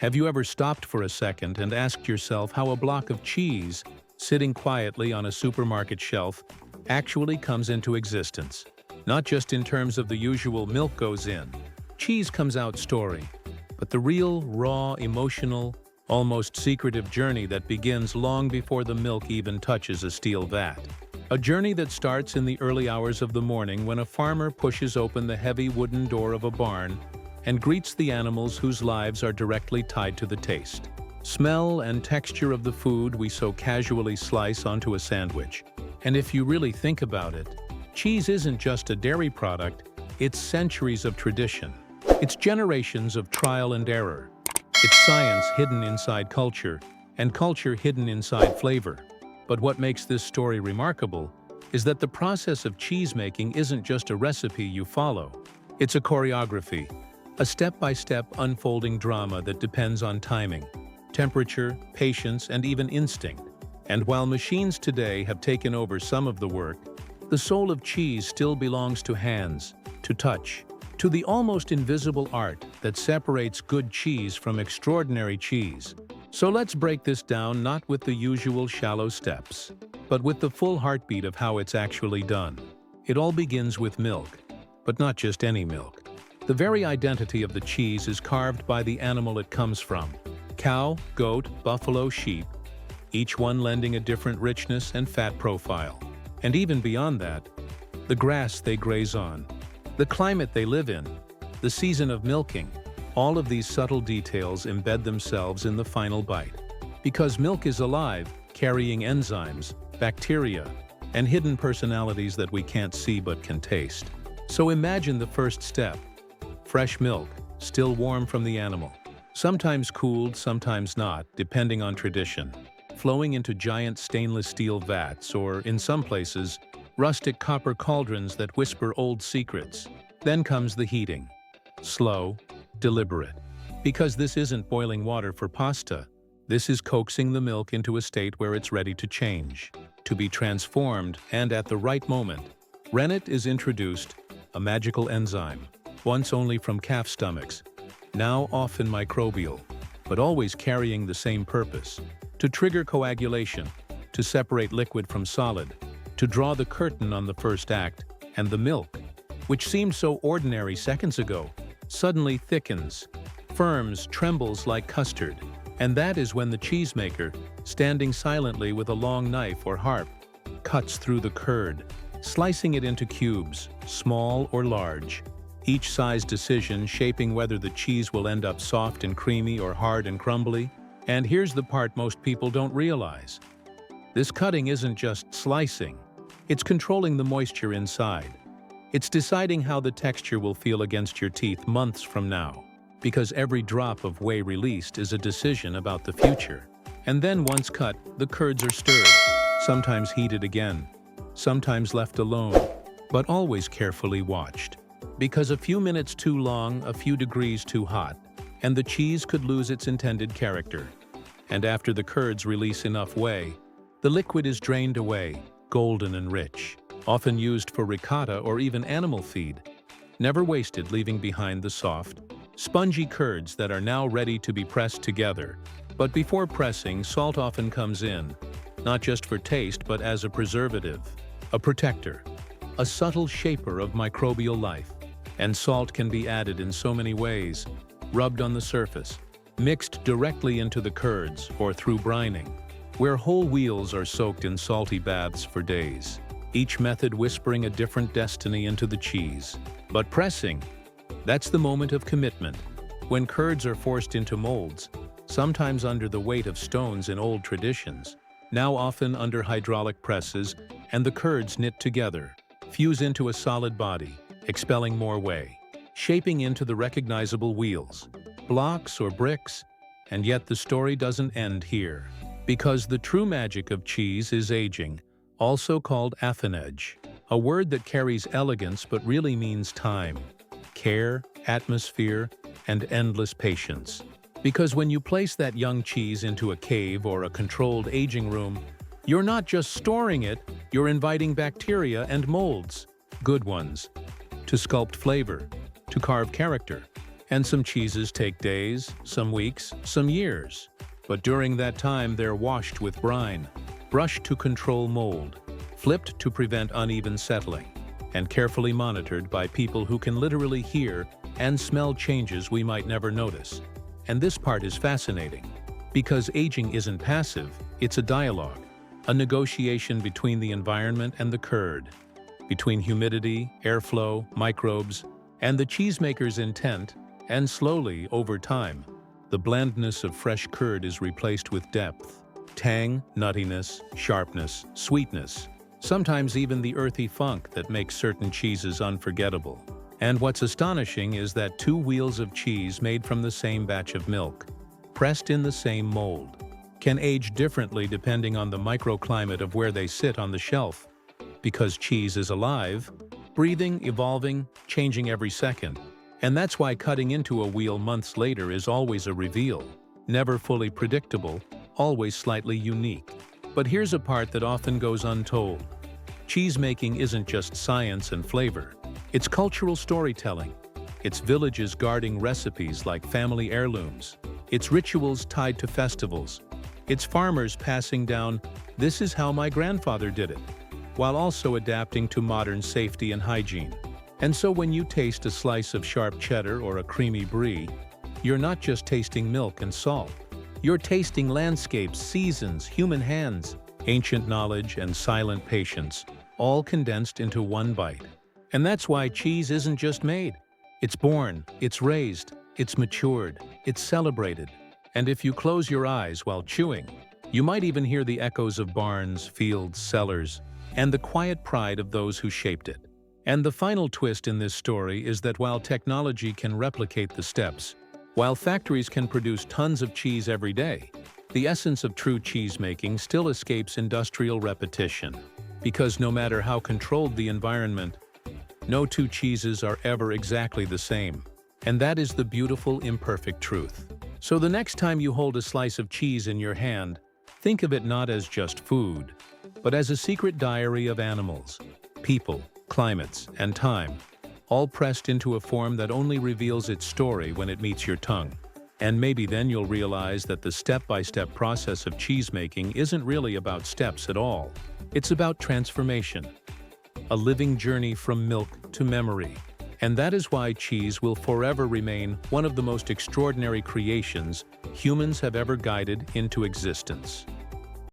Have you ever stopped for a second and asked yourself how a block of cheese, sitting quietly on a supermarket shelf, actually comes into existence? Not just in terms of the usual milk goes in, cheese comes out story, but the real, raw, emotional, almost secretive journey that begins long before the milk even touches a steel vat. A journey that starts in the early hours of the morning when a farmer pushes open the heavy wooden door of a barn and greets the animals whose lives are directly tied to the taste, smell, and texture of the food we so casually slice onto a sandwich. And if you really think about it, cheese isn't just a dairy product, it's centuries of tradition. It's generations of trial and error. It's science hidden inside culture, and culture hidden inside flavor. But what makes this story remarkable is that the process of cheese making isn't just a recipe you follow. It's a choreography, a step-by-step unfolding drama that depends on timing, temperature, patience, and even instinct. And while machines today have taken over some of the work, the soul of cheese still belongs to hands, to touch, to the almost invisible art that separates good cheese from extraordinary cheese. So let's break this down not with the usual shallow steps, but with the full heartbeat of how it's actually done. It all begins with milk, but not just any milk. The very identity of the cheese is carved by the animal it comes from. Cow, goat, buffalo, sheep, each one lending a different richness and fat profile. And even beyond that, the grass they graze on, the climate they live in, the season of milking, all of these subtle details embed themselves in the final bite. Because milk is alive, carrying enzymes, bacteria, and hidden personalities that we can't see but can taste. So imagine the first step. Fresh milk, still warm from the animal. Sometimes cooled, sometimes not, depending on tradition. Flowing into giant stainless steel vats, or in some places, rustic copper cauldrons that whisper old secrets. Then comes the heating. Slow, deliberate. Because this isn't boiling water for pasta. This is coaxing the milk into a state where it's ready to change, to be transformed, and at the right moment. Rennet is introduced, a magical enzyme, once only from calf stomachs, now often microbial, but always carrying the same purpose: to trigger coagulation, to separate liquid from solid, to draw the curtain on the first act, and the milk, which seemed so ordinary seconds ago, suddenly thickens, firms, trembles like custard. And that is when the cheesemaker, standing silently with a long knife or harp, cuts through the curd, slicing it into cubes, small or large, each size decision shaping whether the cheese will end up soft and creamy or hard and crumbly. And here's the part most people don't realize. This cutting isn't just slicing, it's controlling the moisture inside. It's deciding how the texture will feel against your teeth months from now, because every drop of whey released is a decision about the future. And then once cut, the curds are stirred, sometimes heated again, sometimes left alone, but always carefully watched. Because a few minutes too long, a few degrees too hot, and the cheese could lose its intended character. And after the curds release enough whey, the liquid is drained away, golden and rich, often used for ricotta or even animal feed, never wasted, leaving behind the soft, spongy curds that are now ready to be pressed together. But before pressing, salt often comes in, not just for taste but as a preservative, a protector, a subtle shaper of microbial life. And salt can be added in so many ways: rubbed on the surface, mixed directly into the curds, or through brining, where whole wheels are soaked in salty baths for days, each method whispering a different destiny into the cheese. But pressing, that's the moment of commitment, when curds are forced into molds, sometimes under the weight of stones in old traditions, now often under hydraulic presses, and the curds knit together, fuse into a solid body, expelling more whey, shaping into the recognizable wheels, blocks or bricks. And yet the story doesn't end here, because the true magic of cheese is aging, also called affinage, a word that carries elegance but really means time, care, atmosphere, and endless patience. Because when you place that young cheese into a cave or a controlled aging room, you're not just storing it, you're inviting bacteria and molds, good ones, to sculpt flavor, to carve character, And some cheeses take days, some weeks, some years. But during that time, they're washed with brine, brushed to control mold, flipped to prevent uneven settling, and carefully monitored by people who can literally hear and smell changes we might never notice. And this part is fascinating, because aging isn't passive, it's a dialogue, a negotiation between the environment and the curd, between humidity, airflow, microbes, and the cheesemaker's intent, and slowly, over time, the blandness of fresh curd is replaced with depth, tang, nuttiness, sharpness, sweetness, sometimes even the earthy funk that makes certain cheeses unforgettable. And what's astonishing is that two wheels of cheese made from the same batch of milk, pressed in the same mold, can age differently depending on the microclimate of where they sit on the shelf. Because cheese is alive, breathing, evolving, changing every second. And that's why cutting into a wheel months later is always a reveal. Never fully predictable, always slightly unique. But here's a part that often goes untold. Cheesemaking isn't just science and flavor. It's cultural storytelling. It's villages guarding recipes like family heirlooms. It's rituals tied to festivals. It's farmers passing down, "This is how my grandfather did it," while also adapting to modern safety and hygiene. And so when you taste a slice of sharp cheddar or a creamy brie, you're not just tasting milk and salt. You're tasting landscapes, seasons, human hands, ancient knowledge, and silent patience, all condensed into one bite. And that's why cheese isn't just made. It's born, it's raised, it's matured, it's celebrated. And if you close your eyes while chewing, you might even hear the echoes of barns, fields, cellars, and the quiet pride of those who shaped it. And the final twist in this story is that while technology can replicate the steps, while factories can produce tons of cheese every day, the essence of true cheesemaking still escapes industrial repetition. Because no matter how controlled the environment, no two cheeses are ever exactly the same. And that is the beautiful, imperfect truth. So the next time you hold a slice of cheese in your hand, think of it not as just food, but as a secret diary of animals, people, climates, and time, all pressed into a form that only reveals its story when it meets your tongue. And maybe then you'll realize that the step-by-step process of cheesemaking isn't really about steps at all. It's about transformation, a living journey from milk to memory. And that is why cheese will forever remain one of the most extraordinary creations humans have ever guided into existence.